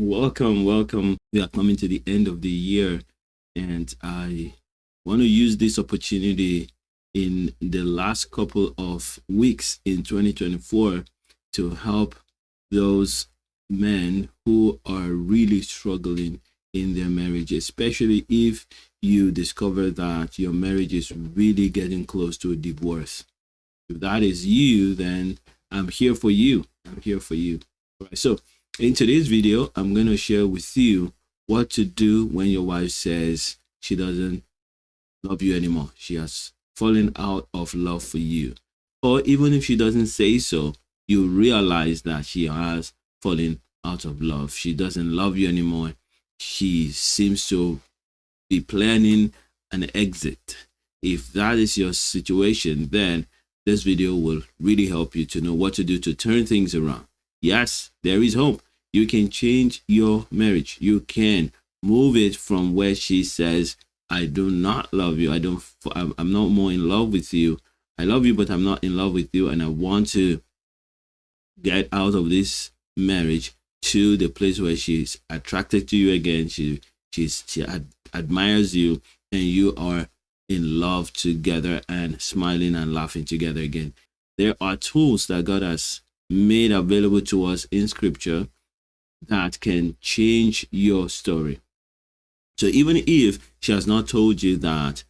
Welcome. We are coming to the end of the year, and I want to use this opportunity in the last couple of weeks in 2024 to help those men who are really struggling in their marriage, especially if you discover that your marriage is really getting close to a divorce. If that is you, then I'm here for you. I'm here for you. All right. So in today's video, I'm going to share with you what to do when your wife says she doesn't love you anymore. She has fallen out of love for you. Or even if she doesn't say so, you realize that she has fallen out of love. She doesn't love you anymore. She seems to be planning an exit. If that is your situation, then this video will really help you to know what to do to turn things around. Yes, there is hope. You can change your marriage. You can move it from where she says, I do not love you. I'm not more in love with you. I love you, but I'm not in love with you. And I want to get out of this marriage to the place where she's attracted to you again. She admires you, and you are in love together and smiling and laughing together again. There are tools that God has made available to us in scripture that can change your story. So even if she has not told you that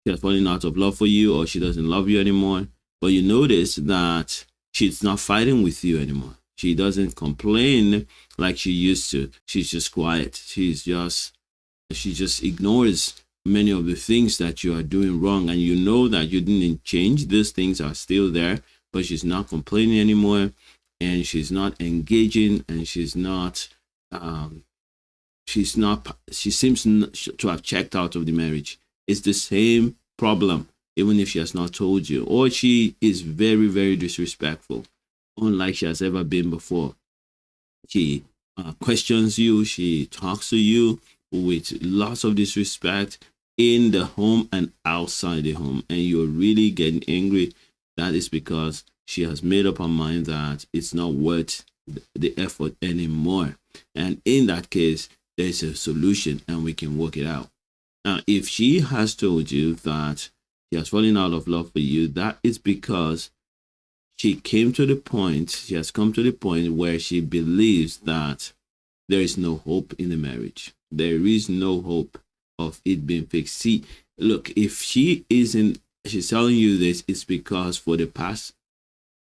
she has fallen out of love for you or she doesn't love you anymore, but you notice that she's not fighting with you anymore. She doesn't complain like she used to. She's just quiet. She just ignores many of the things that you are doing wrong, and you know that you didn't change. These things are still there, but she's not complaining anymore, and she's not engaging, and she seems to have checked out of the marriage. It's the same problem, even if she has not told you, or she is very, very disrespectful, unlike she has ever been before. She questions you. She talks to you with lots of disrespect in the home and outside the home, and you're really getting angry. That is because she has made up her mind that it's not worth the effort anymore. And in that case, there's a solution and we can work it out. Now, if she has told you that she has fallen out of love for you, that is because she has come to the point where she believes that there is no hope in the marriage. There is no hope of it being fixed. See, look, if she's telling you this, it's because for the past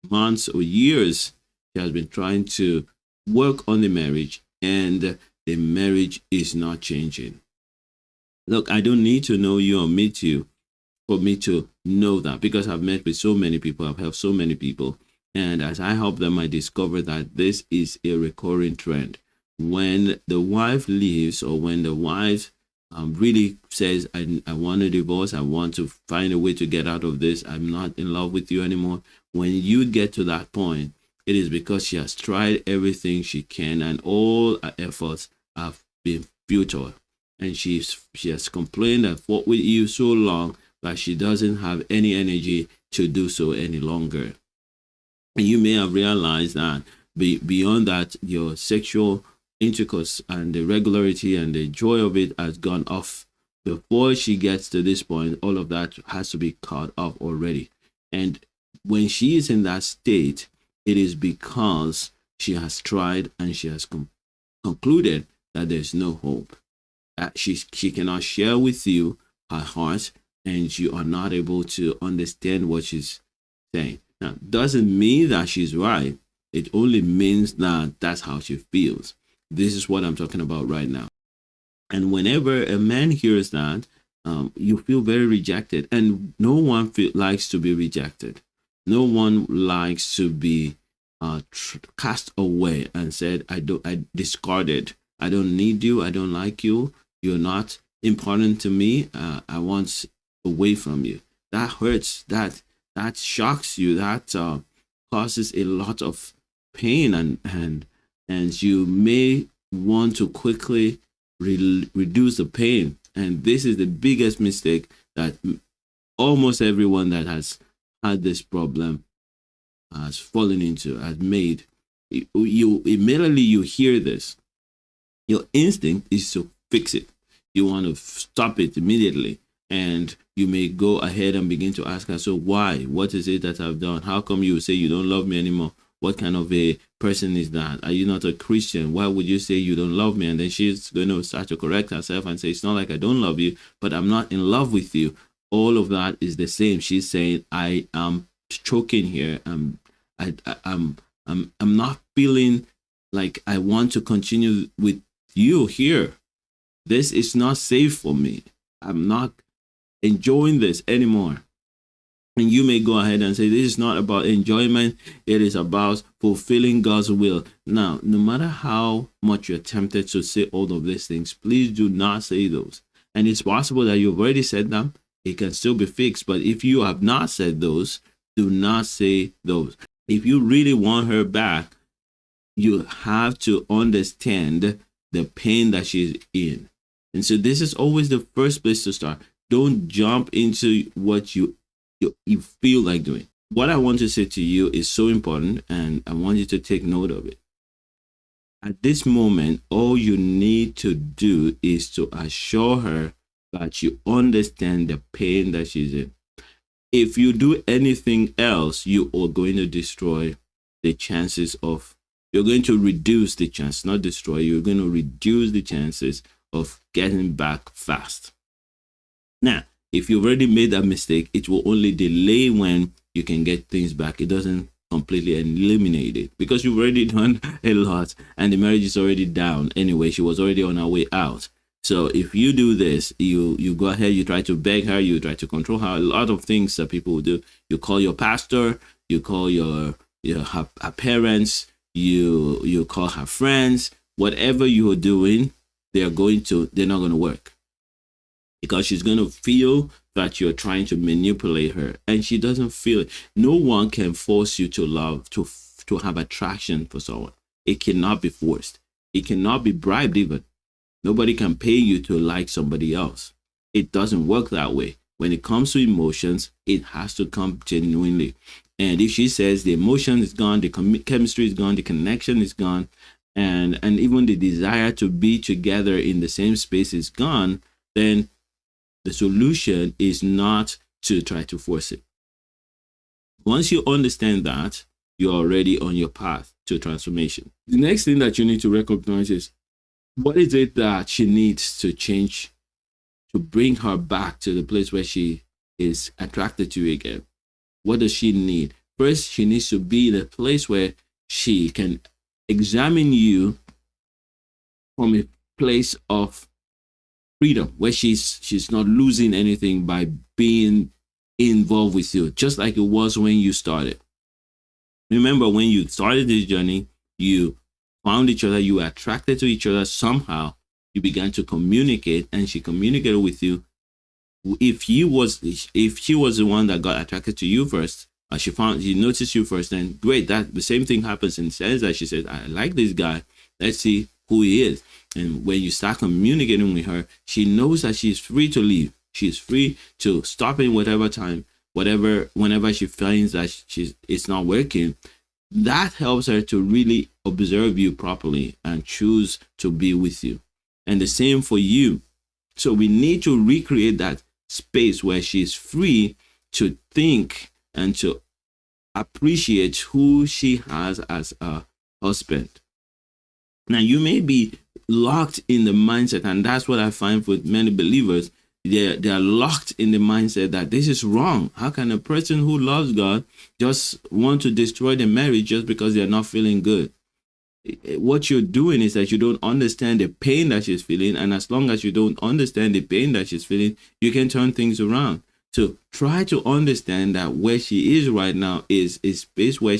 months or years, she has been trying to work on the marriage, and the marriage is not changing. Look, I don't need to know you or meet you for me to know that, because I've met with so many people, I've helped so many people, and as I help them, I discover that this is a recurring trend. When the wife leaves, or when the wife really says, I want a divorce, I want to find a way to get out of this, I'm not in love with you anymore. When you get to that point, it is because she has tried everything she can, and all her efforts have been futile. And she has complained and fought with you so long that she doesn't have any energy to do so any longer. And you may have realized that beyond that, your sexual intercourse and the regularity and the joy of it has gone off. Before she gets to this point, all of that has to be cut off already. And when she is in that state, it is because she has tried and she has concluded that there's no hope. That she cannot share with you her heart, and you are not able to understand what she's saying. Now, doesn't mean that she's right. It only means that that's how she feels. This is what I'm talking about right now. And whenever a man hears that, you feel very rejected, and no one likes to be rejected. No one likes to be cast away and said, I discarded. I don't need you. I don't like you. You're not important to me. I want away from you. That hurts. That shocks you. That causes a lot of pain, and you may want to quickly reduce the pain. And this is the biggest mistake that almost everyone that has had this problem has fallen into, has made. You immediately you hear this, Your instinct is to fix it. You want to stop it immediately. And you may go ahead and begin to ask her, so why? What is it that I've done? How come you say you don't love me anymore? What kind of a person is that? Are you not a Christian? Why would you say you don't love me? And then she's going to start to correct herself and say, it's not like I don't love you, but I'm not in love with you. All of that is the same. She's saying, I am choking here. I'm not feeling like I want to continue with you here. This is not safe for me. I'm not enjoying this anymore. And you may go ahead and say, this is not about enjoyment. It is about fulfilling God's will. Now, no matter how much you're tempted to say all of these things, please do not say those. And it's possible that you've already said them. It can still be fixed. But if you have not said those, do not say those. If you really want her back, you have to understand the pain that she's in. And so this is always the first place to start. Don't jump into what you feel like doing. What I want to say to you is so important, and I want you to take note of it. At this moment, all you need to do is to assure her that you understand the pain that she's in. If you do anything else, you are going to destroy the chances of, you're going to reduce the chance, not destroy, you're going to reduce the chances of getting back fast. Now, if you've already made that mistake, it will only delay when you can get things back. It doesn't completely eliminate it because you've already done a lot and the marriage is already down. Anyway, she was already on her way out. So if you do this, you go ahead, you try to beg her, you try to control her. A lot of things that people will do. You call your pastor, you call her parents, you call her friends. Whatever you are doing, they're not going to work. Because she's going to feel that you're trying to manipulate her, and she doesn't feel it. No one can force you to love, to have attraction for someone. It cannot be forced. It cannot be bribed even. Nobody can pay you to like somebody else. It doesn't work that way. When it comes to emotions, it has to come genuinely. And if she says the emotion is gone, the chemistry is gone, the connection is gone, and even the desire to be together in the same space is gone, then the solution is not to try to force it. Once you understand that, you're already on your path to transformation. The next thing that you need to recognize is, what is it that she needs to change to bring her back to the place where she is attracted to you again? What does she need? First, she needs to be in a place where she can examine you from a place of freedom, where she's not losing anything by being involved with you, just like it was when you started. Remember, when you started this journey, you found each other, you were attracted to each other somehow, you began to communicate, and she communicated with you. If she was the one that got attracted to you first, she noticed you first, then great, that the same thing happens in the sense that she said, I like this guy, let's see who he is. And when you start communicating with her, she knows that she's free to leave. She's free to stop in whatever time, whenever she finds that it's not working. That helps her to really observe you properly and choose to be with you. And the same for you. So we need to recreate that space where she's free to think and to appreciate who she has as a husband. Now, you may be locked in the mindset, and that's what I find with many believers. They're locked in the mindset that this is wrong. How can a person who loves God just want to destroy the marriage just because they're not feeling good? What you're doing is that you don't understand the pain that she's feeling, and as long as you don't understand the pain that she's feeling, you can turn things around. So try to understand that where she is right now is a space where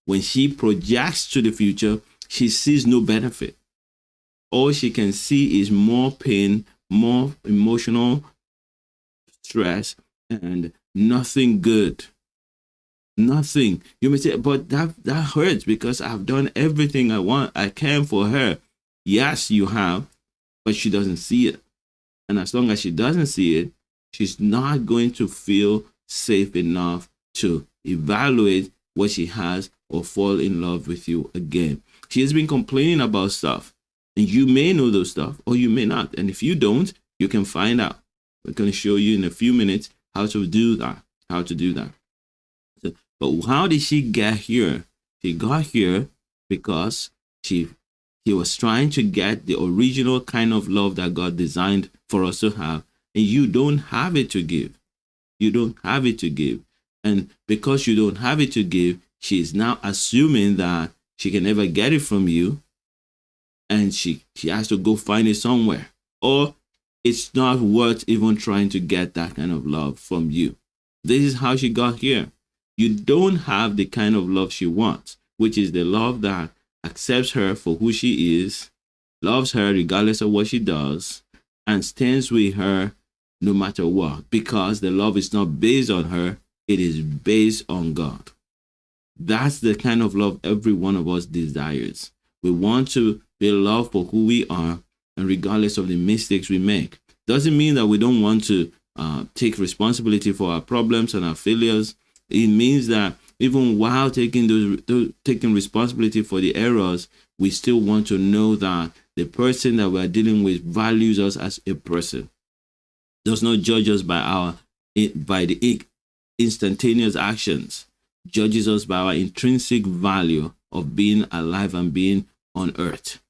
when she projects to the future, she sees no benefit. All she can see is more pain, more emotional stress, and nothing good. Nothing. You may say, but that hurts because I've done everything I can for her. Yes, you have, but she doesn't see it. And as long as she doesn't see it, she's not going to feel safe enough to evaluate what she has or fall in love with you again. She has been complaining about stuff. And you may know those stuff or you may not. And if you don't, you can find out. We're going to show you in a few minutes how to do that. So, but how did she get here? She got here because she was trying to get the original kind of love that God designed for us to have. And you don't have it to give. You don't have it to give. And because you don't have it to give, she is now assuming that she can never get it from you. And she has to go find it somewhere. Or it's not worth even trying to get that kind of love from you. This is how she got here. You don't have the kind of love she wants, which is the love that accepts her for who she is, loves her regardless of what she does, and stands with her no matter what, because the love is not based on her, it is based on God. That's the kind of love every one of us desires. We want to be loved for who we are, and regardless of the mistakes we make. Doesn't mean that we don't want to take responsibility for our problems and our failures. It means that even while taking responsibility for the errors, we still want to know that the person that we're dealing with values us as a person, does not judge us by the instantaneous actions, judges us by our intrinsic value of being alive and being on earth,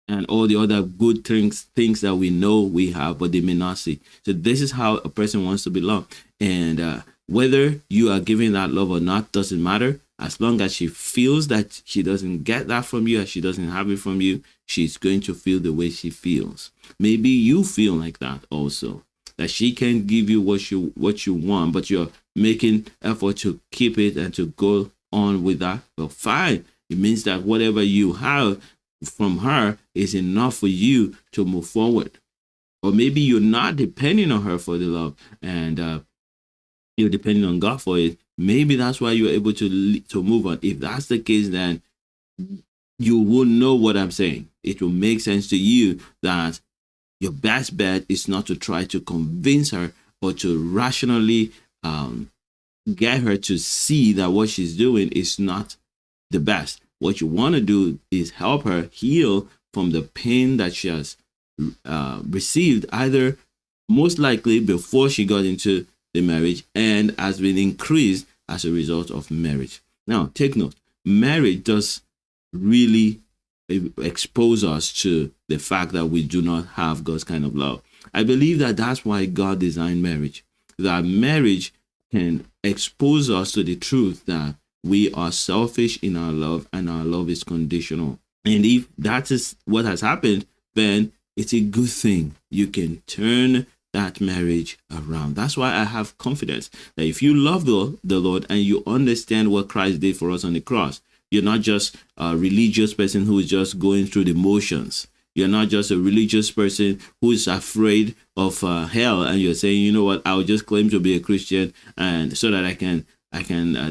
and all the other good things that we know we have, but they may not see. So this is how a person wants to be loved. And whether you are giving that love or not doesn't matter. As long as she feels that she doesn't get that from you, and she doesn't have it from you, she's going to feel the way she feels. Maybe you feel like that also, that she can't give you what you want, but you're making effort to keep it and to go on with that. Well, fine. It means that whatever you have from her is enough for you to move forward. Or maybe you're not depending on her for the love, and you're depending on God for it. Maybe that's why you're able to move on. If that's the case, then you will know what I'm saying. It will make sense to you that your best bet is not to try to convince her or to rationally get her to see that what she's doing is not the best. What you want to do is help her heal from the pain that she has received, either most likely before she got into the marriage and has been increased as a result of marriage. Now, take note, marriage does really expose us to the fact that we do not have God's kind of love. I believe that that's why God designed marriage, that marriage can expose us to the truth that we are selfish in our love and our love is conditional. And if that is what has happened, then it's a good thing. You can turn that marriage around. That's why I have confidence that if you love the Lord and you understand what Christ did for us on the cross, you're not just a religious person who is just going through the motions. You're not just a religious person who is afraid of hell, and you're saying, you know what, I'll just claim to be a Christian and so that I can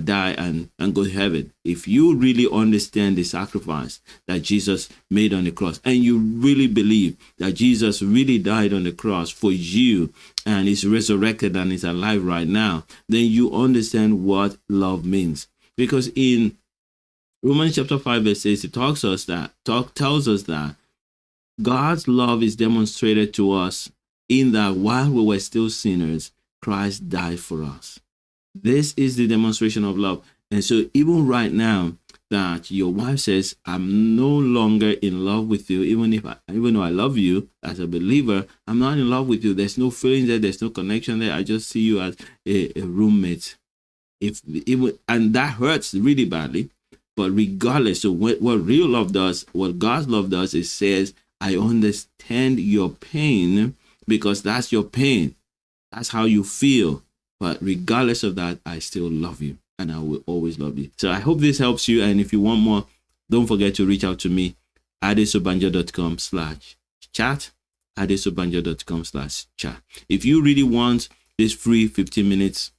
die and go to heaven. If you really understand the sacrifice that Jesus made on the cross, and you really believe that Jesus really died on the cross for you and is resurrected and is alive right now, then you understand what love means. Because in Romans chapter 5 verse 6, it tells us that God's love is demonstrated to us in that while we were still sinners, Christ died for us. This is the demonstration of love. And so even right now that your wife says, I'm no longer in love with you, even though I love you as a believer, I'm not in love with you. There's no feeling there. There's no connection there. I just see you as a roommate. And that hurts really badly. But regardless of what real love does, what God's love does, it says, I understand your pain because that's your pain. That's how you feel. But regardless of that, I still love you and I will always love you. So I hope this helps you. And if you want more, don't forget to reach out to me, adesobanja.com/chat, adesobanja.com/chat. If you really want this free 15 minutes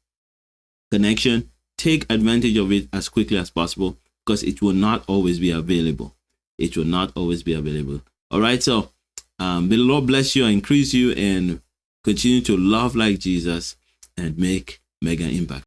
connection, take advantage of it as quickly as possible because it will not always be available. It will not always be available. All right. So may the Lord bless you and increase you and continue to love like Jesus and make mega impact.